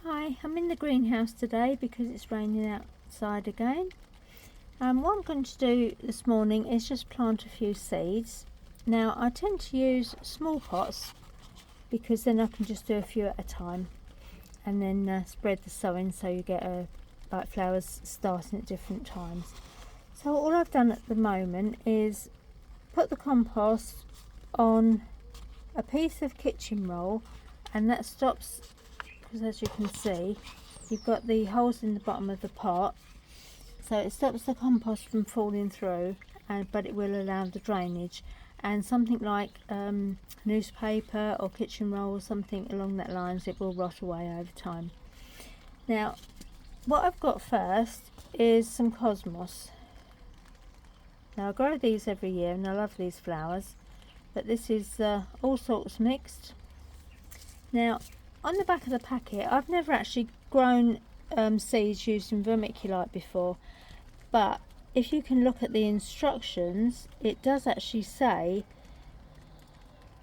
Hi, I'm in the greenhouse today because it's raining outside again. What I'm going to do this morning is just plant a few seeds. Now I tend to use small pots because then I can just do a few at a time and then spread the sowing so you get like flowers starting at different times. So all I've done at the moment is put the compost on a piece of kitchen roll, and that stops, because as you can see you've got the holes in the bottom of the pot, so it stops the compost from falling through, but it will allow the drainage. And something like newspaper or kitchen roll or something along that lines, it will rot away over time. Now what I've got first is some cosmos. Now I grow these every year and I love these flowers, but this is all sorts mixed. Now on the back of the packet, I've never actually grown seeds using vermiculite before, but if you can look at the instructions, it does actually say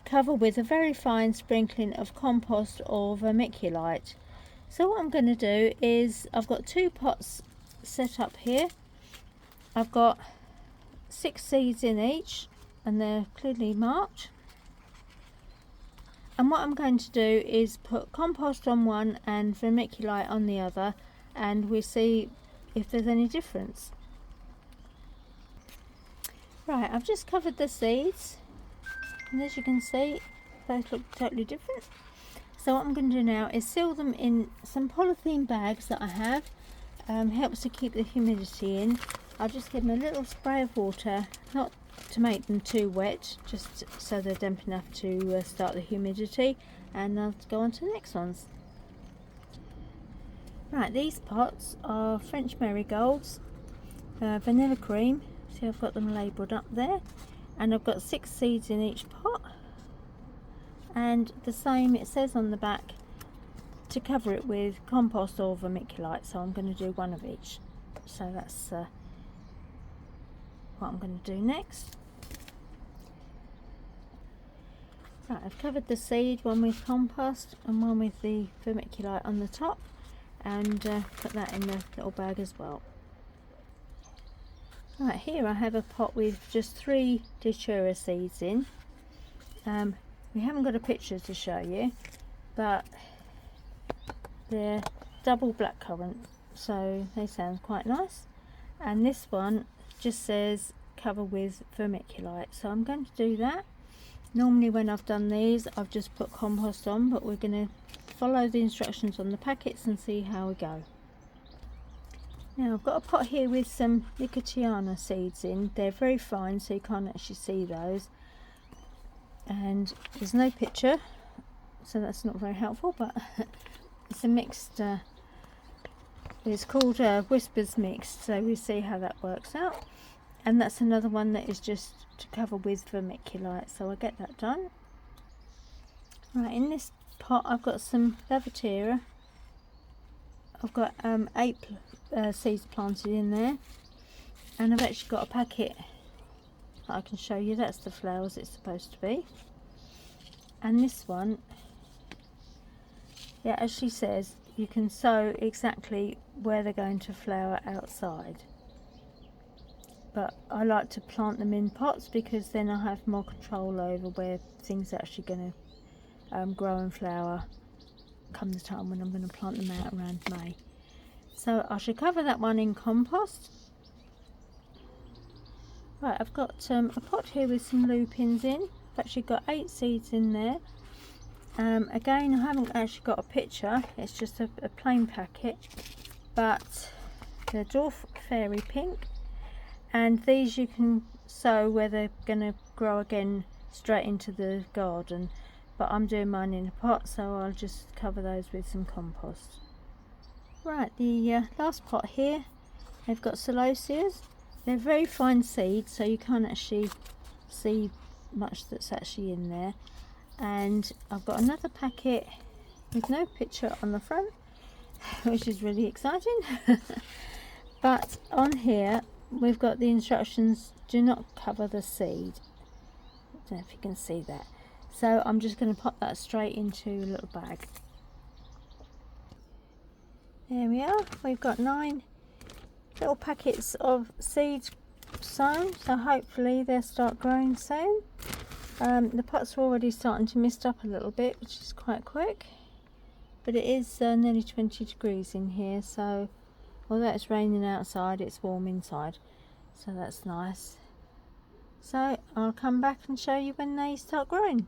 cover with a very fine sprinkling of compost or vermiculite. So what I'm going to do is, I've got 2 pots set up here. I've got 6 seeds in each and they're clearly marked. And what I'm going to do is put compost on one and vermiculite on the other, and we see if there's any difference. Right, I've just covered the seeds, and as you can see, they look totally different. So what I'm going to do now is seal them in some polythene bags that I have. Helps to keep the humidity in. I'll just give them a little spray of water, not to make them too wet, just so they're damp enough to start the humidity, and I'll go on to the next ones. Right, these pots are French marigolds, vanilla cream. See, I've got them labelled up there, and I've got 6 seeds in each pot, and the same, it says on the back to cover it with compost or vermiculite, so I'm going to do one of each. So that's what I'm going to do next. Right, I've covered the seed, one with compost and one with the vermiculite on the top, and put that in the little bag as well. Right, here I have a pot with just 3 datura seeds in. We haven't got a picture to show you, but they're double blackcurrant, so they sound quite nice. And this one just says cover with vermiculite, so I'm going to do that. Normally when I've done these, I've just put compost on, but we're going to follow the instructions on the packets and see how we go. Now I've got a pot here with some nicotiana seeds in. They're very fine, so you can't actually see those, and there's no picture, so that's not very helpful, but it's a mixed, it's called Whispers Mixed, so we see how that works out. And that's another one that is just to cover with vermiculite, so I'll get that done. Right, in this pot I've got some Lavatera. I've got 8 seeds planted in there, and I've actually got a packet that I can show you. That's the flowers it's supposed to be. And this one, yeah, as she says, you can sow exactly where they're going to flower outside, but I like to plant them in pots because then I have more control over where things are actually going to grow and flower come the time when I'm going to plant them out around May. So I should cover that one in compost. Right, I've got a pot here with some lupins in. I've actually got 8 seeds in there. Again, I haven't actually got a picture, it's just a plain packet, but they're dwarf fairy pink, and these you can sow where they're going to grow again straight into the garden, but I'm doing mine in a pot, so I'll just cover those with some compost. Right, the last pot here, they've got celosias. They're very fine seeds, so you can't actually see much that's actually in there. And I've got another packet with no picture on the front, which is really exciting. But on here we've got the instructions: do not cover the seed. I don't know if you can see that. So I'm just going to pop that straight into a little bag. There we are. We've got 9 little packets of seeds sown, so hopefully they'll start growing soon. The pots are already starting to mist up a little bit, which is quite quick, but it is nearly 20 degrees in here, so although it's raining outside, it's warm inside, so that's nice. So I'll come back and show you when they start growing.